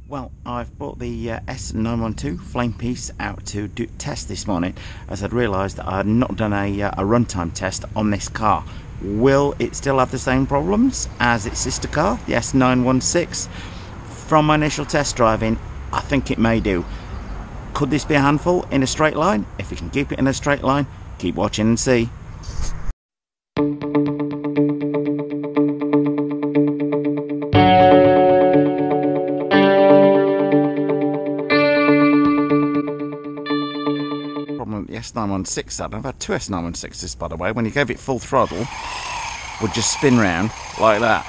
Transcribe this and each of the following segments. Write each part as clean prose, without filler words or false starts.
Well, I've brought the S912 flame piece out to test this morning, as I'd realised that I had not done a runtime test on this car. Will it still have the same problems as its sister car, the S916? From my initial test driving, I think it may do. Could this be a handful in a straight line? If we can keep it in a straight line, keep watching and see. Problem with the S916 had, I've had two S916s by the way, when you gave it full throttle, would just spin round like that.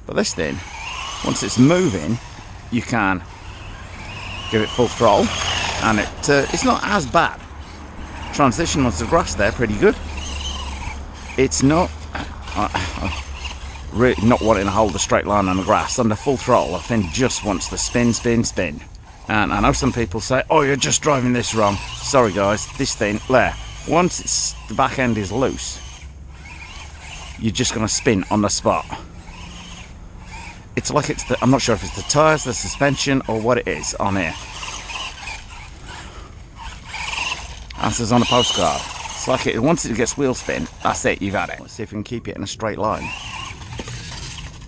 But this thing, once it's moving, you can give it full throttle, and it's not as bad. Transition onto the grass there, pretty good. It's not really not wanting to hold a straight line on the grass. Under full throttle, the thing just wants to spin, spin, spin. And I know some people say, "Oh, you're just driving this wrong." Sorry guys, this thing there, once the back end is loose, you're just going to spin on the spot. It's like I'm not sure if it's the tyres, the suspension, or what it is on here. Answers on a postcard. It's like once it gets wheel spin, that's it, you've had it. Let's see if we can keep it in a straight line.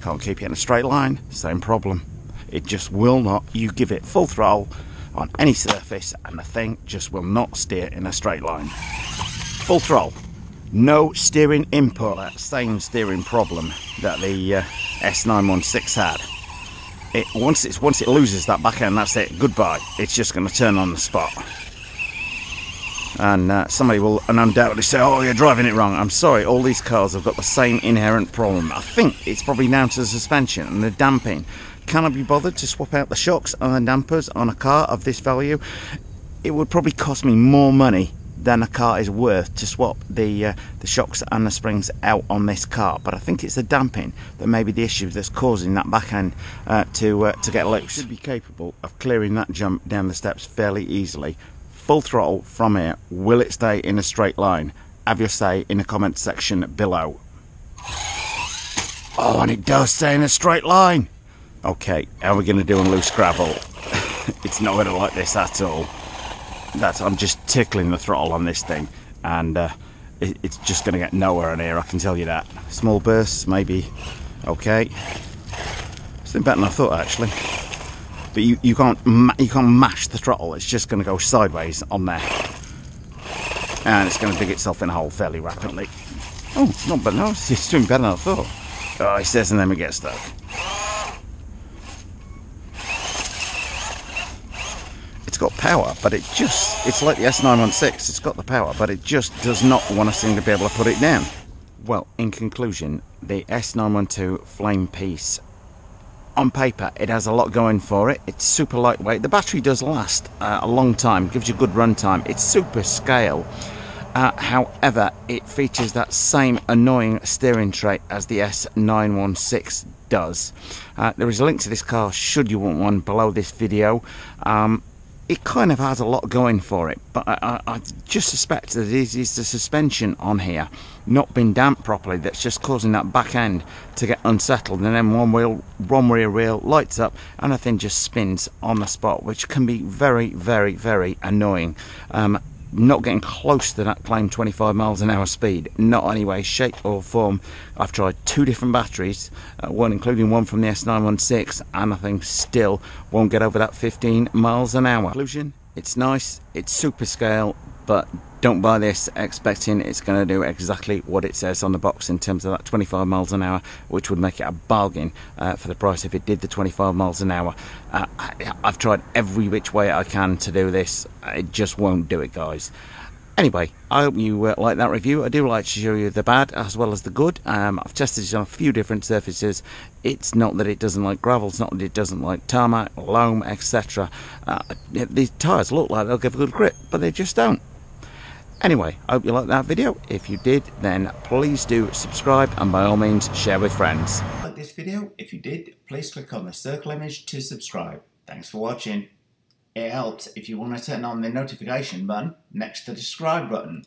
Can't keep it in a straight line, same problem. It just will not. You give it full throttle on any surface and the thing just will not steer in a straight line. Full throttle. No steering input. That same steering problem that the S916 had. Once it loses that back end, that's it. Goodbye. It's just going to turn on the spot. And somebody will undoubtedly say, "Oh, you're driving it wrong." I'm sorry. All these cars have got the same inherent problem. I think it's probably down to the suspension and the damping. Can I be bothered to swap out the shocks and the dampers on a car of this value? It would probably cost me more money than a car is worth to swap the shocks and the springs out on this car. But I think it's the damping that may be the issue that's causing that back end to get loose. Should be capable of clearing that jump down the steps fairly easily. Full throttle from here. Will it stay in a straight line? Have your say in the comment section below. Oh, and it does stay in a straight line. Okay, how are we going to do on loose gravel? It's not going to like this at all. I'm just tickling the throttle on this thing, and it's just going to get nowhere in here, I can tell you that. Small bursts, maybe. Okay. It's better than I thought, actually. But you can't mash the throttle. It's just going to go sideways on there, and it's going to dig itself in a hole fairly rapidly. Oh, not bad. No, it's doing better than I thought. Oh, it says, and then we get stuck. It's got power, but it's like the S916. It's got the power, but it just does not want to seem to be able to put it down. Well, in conclusion, the S912 flame piece, on paper, it has a lot going for it. It's super lightweight. The battery does last a long time, gives you good run time. It's super scale. However, it features that same annoying steering trait as the S916 does. There is a link to this car, should you want one, below this video. It kind of has a lot going for it, but I just suspect that it is the suspension on here not been damped properly that's just causing that back end to get unsettled, and then one rear wheel lights up and the thing just spins on the spot, which can be very, very, very annoying. Not getting close to that claimed 25 miles an hour speed, not any way, shape or form. I've tried two different batteries, including one from the S916, and I think still won't get over that 15 miles an hour. Conclusion, it's nice, it's super scale, but don't buy this expecting it's going to do exactly what it says on the box in terms of that 25 miles an hour, which would make it a bargain for the price if it did the 25 miles an hour. I've tried every which way I can to do this. It just won't do it, guys. Anyway, I hope you like that review. I do like to show you the bad as well as the good. I've tested it on a few different surfaces. It's not that it doesn't like gravel, it's not that it doesn't like tarmac, loam, etc. These tyres look like they'll give a good grip, but they just don't. Anyway, I hope you liked that video. If you did, then please do subscribe, and by all means share with friends. Like this video? If you did, please click on the circle image to subscribe. Thanks for watching. It helps if you want to turn on the notification button next to the subscribe button.